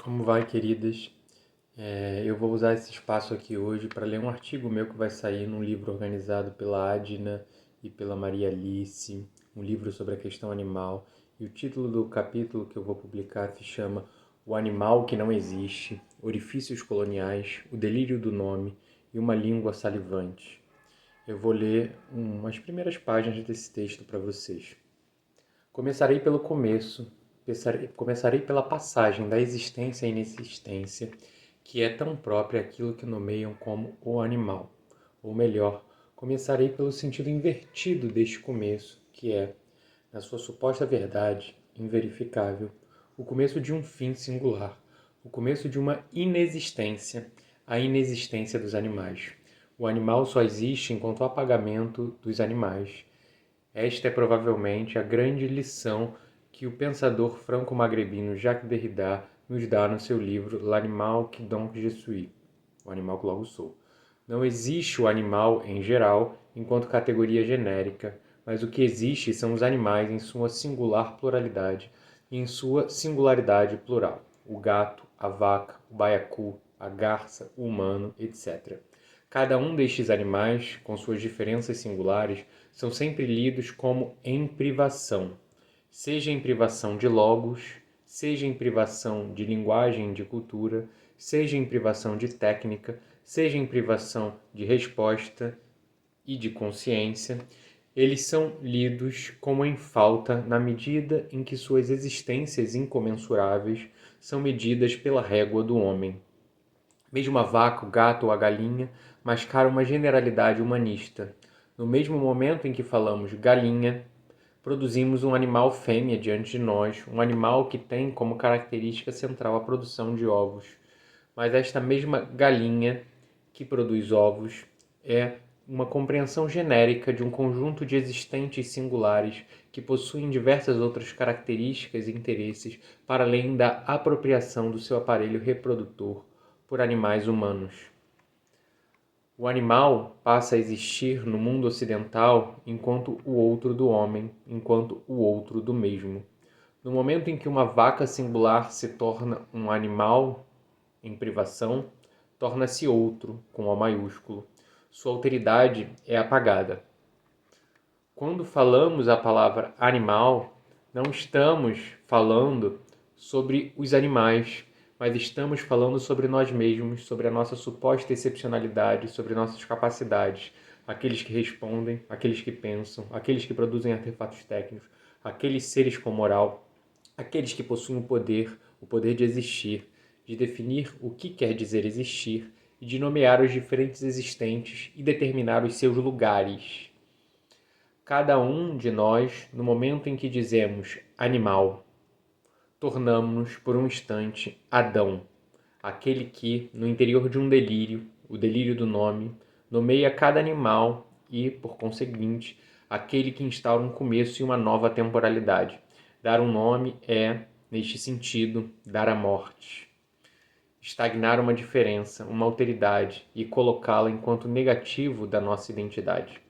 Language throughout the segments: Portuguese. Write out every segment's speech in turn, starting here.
Como vai, queridas? Eu vou usar esse espaço aqui hoje para ler um artigo meu que vai sair num livro organizado pela Adna e pela Maria Alice, um livro sobre a questão animal. E o título do capítulo que eu vou publicar se chama O Animal que Não Existe, Orifícios Coloniais, o Delírio do Nome e uma Língua Salivante. Eu vou ler umas primeiras páginas desse texto para vocês. Começarei pelo começo, começarei pela passagem da existência à inexistência, que é tão própria àquilo que nomeiam como o animal. Ou melhor, começarei pelo sentido invertido deste começo, que é, na sua suposta verdade, inverificável, o começo de um fim singular, o começo de uma inexistência, a inexistência dos animais. O animal só existe enquanto apagamento dos animais. Esta é provavelmente a grande lição que o pensador franco-magrebino Jacques Derrida nos dá no seu livro L'animal qui donc je suis, o animal que logo sou. Não existe o animal em geral enquanto categoria genérica, mas o que existe são os animais em sua singular pluralidade e em sua singularidade plural. O gato, a vaca, o baiacu, a garça, o humano, etc. Cada um destes animais, com suas diferenças singulares, são sempre lidos como em privação, seja em privação de logos, seja em privação de linguagem e de cultura, seja em privação de técnica, seja em privação de resposta e de consciência. Eles são lidos como em falta na medida em que suas existências incomensuráveis são medidas pela régua do homem. Mesmo a vaca, o gato ou a galinha mascaram uma generalidade humanista. No mesmo momento em que falamos galinha, produzimos um animal fêmea diante de nós, um animal que tem como característica central a produção de ovos. Mas esta mesma galinha que produz ovos é uma compreensão genérica de um conjunto de existentes singulares que possuem diversas outras características e interesses para além da apropriação do seu aparelho reprodutor por animais humanos. O animal passa a existir no mundo ocidental enquanto o outro do homem, enquanto o outro do mesmo. No momento em que uma vaca singular se torna um animal em privação, torna-se outro, com O maiúsculo. Sua alteridade é apagada. Quando falamos a palavra animal, não estamos falando sobre os animais, mas estamos falando sobre nós mesmos, sobre a nossa suposta excepcionalidade, sobre nossas capacidades, aqueles que respondem, aqueles que pensam, aqueles que produzem artefatos técnicos, aqueles seres com moral, aqueles que possuem o poder de existir, de definir o que quer dizer existir e de nomear os diferentes existentes e determinar os seus lugares. Cada um de nós, no momento em que dizemos animal, tornamo-nos por um instante Adão, aquele que, no interior de um delírio, o delírio do nome, nomeia cada animal e, por conseguinte, aquele que instaura um começo e uma nova temporalidade. Dar um nome é, neste sentido, dar a morte. Estagnar uma diferença, uma alteridade e colocá-la enquanto negativo da nossa identidade.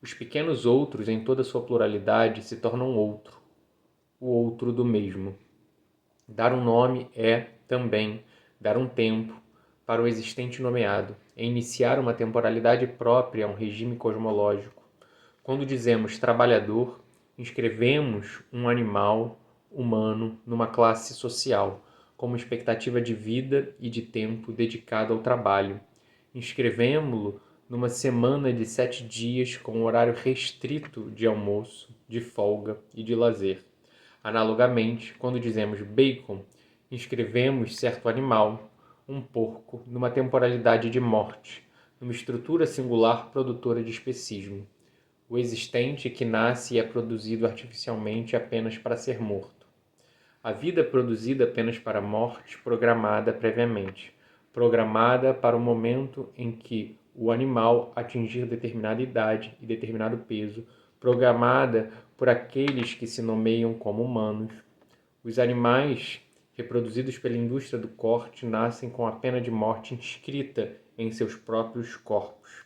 Os pequenos outros, em toda sua pluralidade, se tornam outro, o outro do mesmo. Dar um nome é, também, dar um tempo para o existente nomeado, é iniciar uma temporalidade própria a um regime cosmológico. Quando dizemos trabalhador, inscrevemos um animal humano numa classe social, como expectativa de vida e de tempo dedicado ao trabalho. Inscrevemo-lo numa semana de 7 dias com um horário restrito de almoço, de folga e de lazer. Analogamente, quando dizemos bacon, inscrevemos certo animal, um porco, numa temporalidade de morte, numa estrutura singular produtora de especismo. O existente que nasce e é produzido artificialmente apenas para ser morto. A vida produzida apenas para a morte, programada previamente, programada para o momento em que o animal atingir determinada idade e determinado peso, programada por aqueles que se nomeiam como humanos. Os animais reproduzidos pela indústria do corte nascem com a pena de morte inscrita em seus próprios corpos.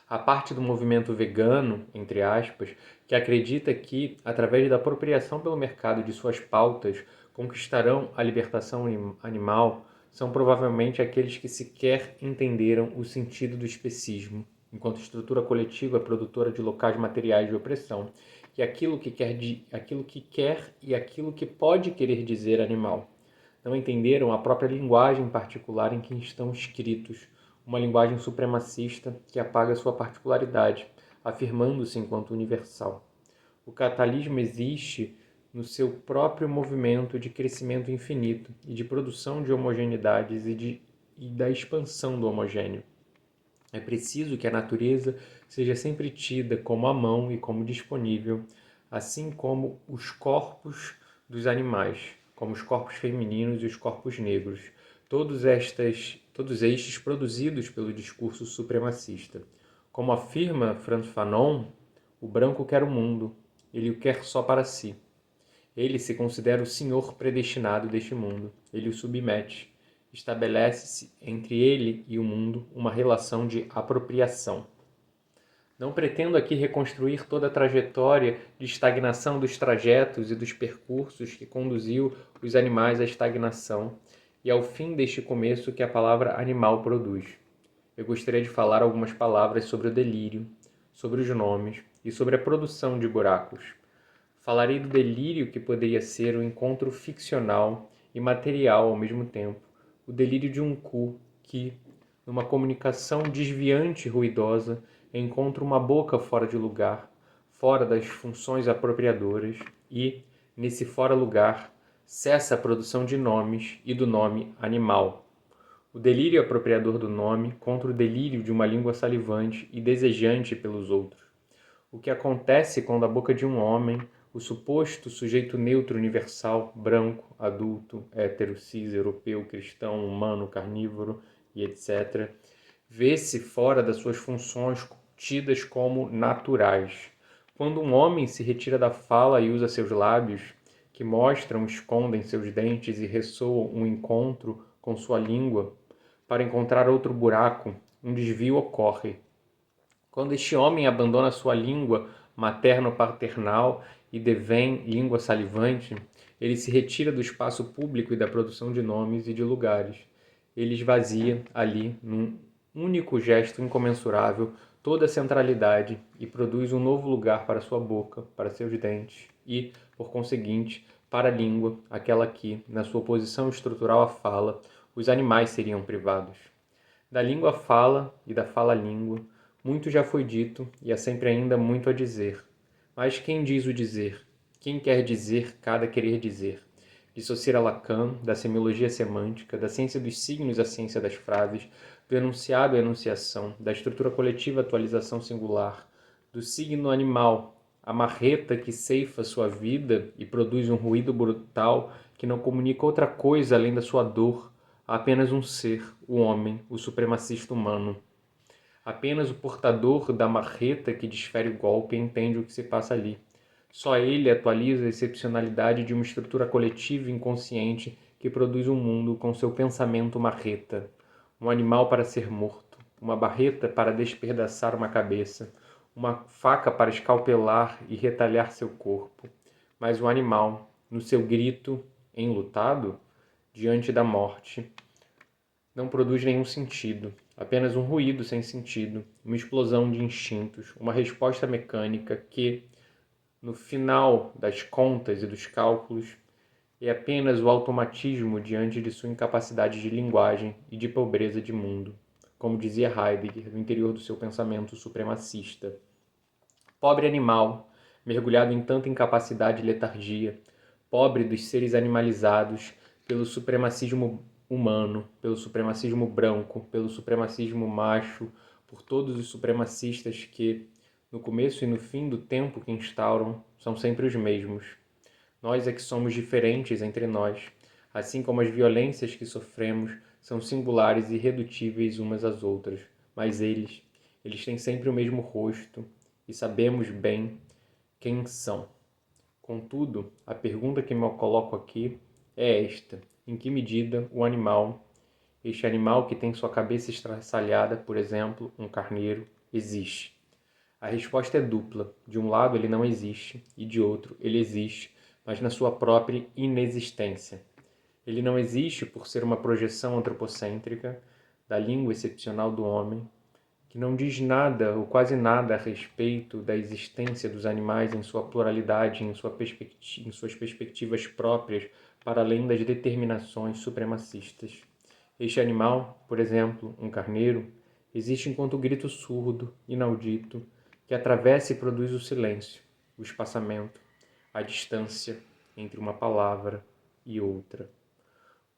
A parte do movimento vegano, entre aspas, que acredita que, através da apropriação pelo mercado de suas pautas, conquistarão a libertação animal são provavelmente aqueles que sequer entenderam o sentido do especismo, enquanto estrutura coletiva produtora de locais materiais de opressão, e aquilo que quer e aquilo que pode querer dizer animal. Não entenderam a própria linguagem particular em que estão escritos, uma linguagem supremacista que apaga sua particularidade, afirmando-se enquanto universal. O cataclismo existe no seu próprio movimento de crescimento infinito e de produção de homogeneidades e da expansão do homogêneo. É preciso que a natureza seja sempre tida como à mão e como disponível, assim como os corpos dos animais, como os corpos femininos e os corpos negros, todos estes produzidos pelo discurso supremacista. Como afirma Frantz Fanon, o branco quer o mundo, ele o quer só para si. Ele se considera o senhor predestinado deste mundo, ele o submete. Estabelece-se entre ele e o mundo uma relação de apropriação. Não pretendo aqui reconstruir toda a trajetória de estagnação dos trajetos e dos percursos que conduziu os animais à estagnação e ao fim deste começo que a palavra animal produz. Eu gostaria de falar algumas palavras sobre o delírio, sobre os nomes e sobre a produção de buracos. Falarei do delírio que poderia ser o encontro ficcional e material ao mesmo tempo, o delírio de um cu que, numa comunicação desviante e ruidosa, encontra uma boca fora de lugar, fora das funções apropriadoras e, nesse fora-lugar, cessa a produção de nomes e do nome animal. O delírio apropriador do nome contra o delírio de uma língua salivante e desejante pelos outros. O que acontece quando a boca de um homem, o suposto sujeito neutro universal, branco, adulto, hétero, cis, europeu, cristão, humano, carnívoro e etc., vê-se fora das suas funções tidas como naturais. Quando um homem se retira da fala e usa seus lábios, que mostram, escondem seus dentes e ressoam um encontro com sua língua, para encontrar outro buraco, um desvio ocorre. Quando este homem abandona sua língua materno-paternal e devém língua salivante, ele se retira do espaço público e da produção de nomes e de lugares. Ele esvazia ali, num único gesto incomensurável, toda a centralidade e produz um novo lugar para sua boca, para seus dentes e, por conseguinte, para a língua, aquela que, na sua posição estrutural à fala, os animais seriam privados. Da língua fala e da fala língua, muito já foi dito e há sempre ainda muito a dizer. Mas quem diz o dizer? Quem quer dizer cada querer dizer? Dissociar Lacan, da semiologia semântica, da ciência dos signos à ciência das frases, do enunciado à enunciação, da estrutura coletiva à atualização singular, do signo animal, a marreta que ceifa sua vida e produz um ruído brutal que não comunica outra coisa além da sua dor, há apenas um ser, o homem, o supremacista humano. Apenas o portador da marreta que desfere o golpe entende o que se passa ali. Só ele atualiza a excepcionalidade de uma estrutura coletiva inconsciente que produz um mundo com seu pensamento marreta. Um animal para ser morto, uma barreta para despedaçar uma cabeça, uma faca para escalpelar e retalhar seu corpo. Mas o animal, no seu grito enlutado, diante da morte, não produz nenhum sentido, apenas um ruído sem sentido, uma explosão de instintos, uma resposta mecânica que, no final das contas e dos cálculos, é apenas o automatismo diante de sua incapacidade de linguagem e de pobreza de mundo, como dizia Heidegger no interior do seu pensamento supremacista. Pobre animal, mergulhado em tanta incapacidade e letargia, pobre dos seres animalizados pelo supremacismo humano, pelo supremacismo branco, pelo supremacismo macho, por todos os supremacistas que, no começo e no fim do tempo que instauram, são sempre os mesmos. Nós é que somos diferentes entre nós, assim como as violências que sofremos são singulares e irredutíveis umas às outras, mas eles têm sempre o mesmo rosto e sabemos bem quem são. Contudo, a pergunta que me coloco aqui é esta: em que medida o animal, este animal que tem sua cabeça estraçalhada, por exemplo, um carneiro, existe? A resposta é dupla. De um lado, ele não existe, e de outro, ele existe, mas na sua própria inexistência. Ele não existe por ser uma projeção antropocêntrica da língua excepcional do homem, que não diz nada ou quase nada a respeito da existência dos animais em sua pluralidade, em suas perspectivas próprias, para além das determinações supremacistas. Este animal, por exemplo, um carneiro, existe enquanto grito surdo, inaudito, que atravessa e produz o silêncio, o espaçamento, a distância entre uma palavra e outra.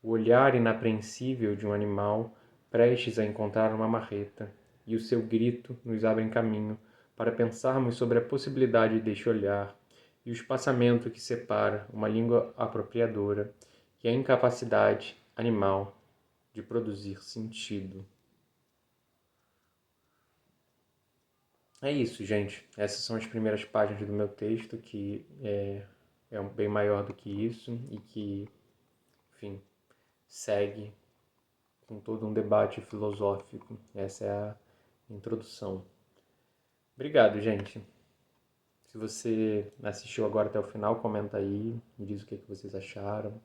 O olhar inapreensível de um animal prestes a encontrar uma marreta, e o seu grito nos abre caminho para pensarmos sobre a possibilidade deste olhar e o espaçamento que separa uma língua apropriadora e a incapacidade animal de produzir sentido. É isso, gente. Essas são as primeiras páginas do meu texto, que é bem maior do que isso e que, enfim, segue com todo um debate filosófico. Essa é a introdução. Obrigado, gente. Se você assistiu agora até o final, comenta aí, me diz o que vocês acharam.